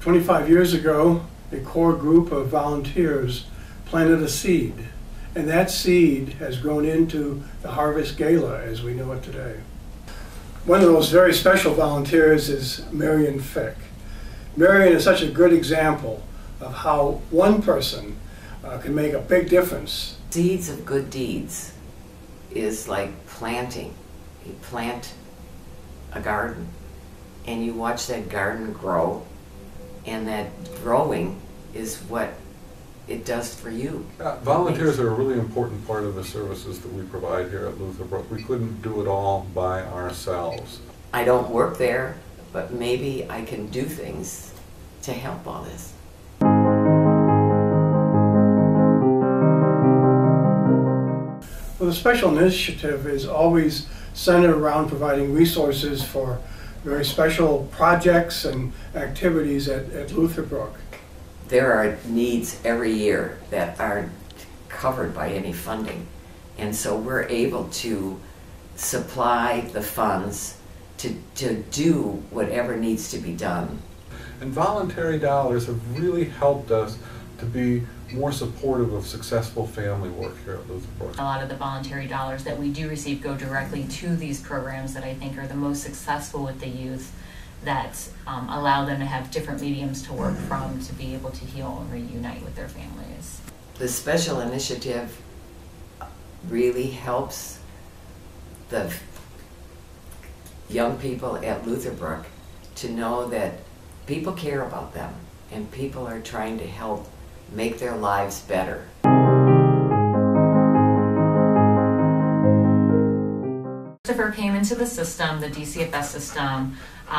25 years ago, a core group of volunteers planted a seed, and that seed has grown into the Harvest Gala as we know it today. One of those very special volunteers is Marion Fick. Marion is such a good example of how one person can make a big difference. Seeds of good deeds is like planting. You plant a garden and you watch that garden grow, and that growing is what it does for you. Volunteers are a really important part of the services that we provide here at Luther Brook. We couldn't do it all by ourselves. I don't work there, but maybe I can do things to help all this. Well, the special initiative is always centered around providing resources for very special projects and activities at Luther Brook. There are needs every year that aren't covered by any funding, and so we're able to supply the funds to do whatever needs to be done. And voluntary dollars have really helped us to be more supportive of successful family work here at Luther Brook. A lot of the voluntary dollars that we do receive go directly to these programs that I think are the most successful with the youth, that allow them to have different mediums to work from to be able to heal and reunite with their families. The special initiative really helps the young people at Luther Brook to know that people care about them and people are trying to help make their lives better. Christopher came into the system, the DCFS system,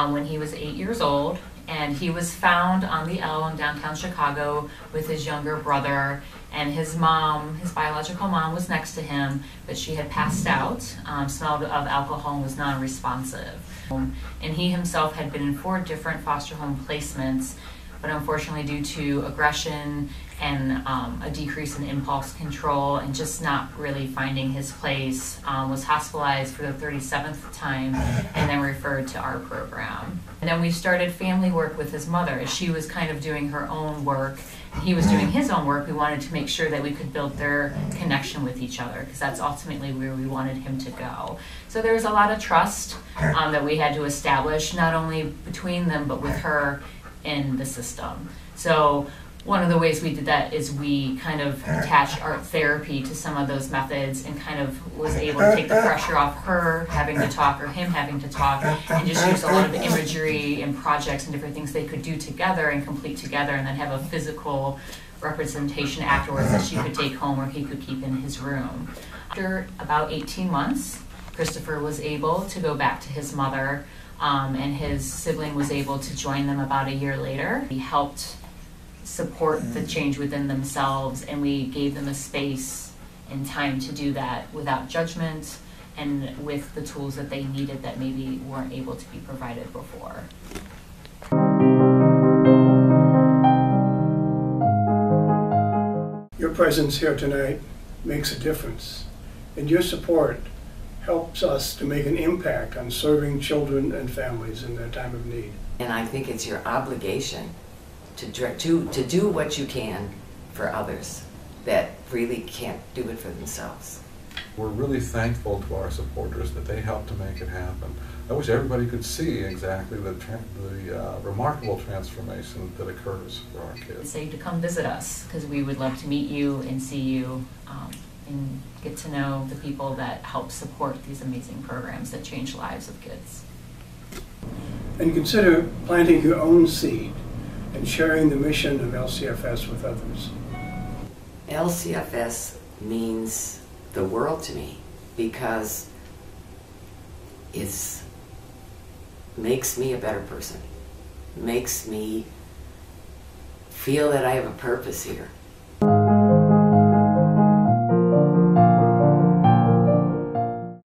when he was 8 years old, and he was found on the L in downtown Chicago with his younger brother, and his mom, his biological mom, was next to him, but she had passed out, smelled of alcohol, and was non-responsive. And he himself had been in 4 different foster home placements, but unfortunately due to aggression and a decrease in impulse control and just not really finding his place, was hospitalized for the 37th time and then referred to our program. And then we started family work with his mother. As she was kind of doing her own work and he was doing his own work, we wanted to make sure that we could build their connection with each other, because that's ultimately where we wanted him to go. So there was a lot of trust that we had to establish, not only between them but with her in the system. So one of the ways we did that is we kind of attached art therapy to some of those methods and kind of was able to take the pressure off her having to talk or him having to talk, and just use a lot of the imagery and projects and different things they could do together and complete together, and then have a physical representation afterwards that she could take home or he could keep in his room. After about 18 months, Christopher was able to go back to his mother, and his sibling was able to join them about a year later. He helped support the change within themselves, and we gave them a space and time to do that without judgment and with the tools that they needed that maybe weren't able to be provided before. Your presence here tonight makes a difference, and your support helps us to make an impact on serving children and families in their time of need. And I think it's your obligation to do what you can for others that really can't do it for themselves. We're really thankful to our supporters that they help to make it happen. I wish everybody could see exactly the remarkable transformation that occurs for our kids. Say to come visit us, because we would love to meet you and see you and get to know the people that help support these amazing programs that change the lives of kids. And consider planting your own seed and sharing the mission of LCFS with others. LCFS means the world to me because it makes me a better person, makes me feel that I have a purpose here.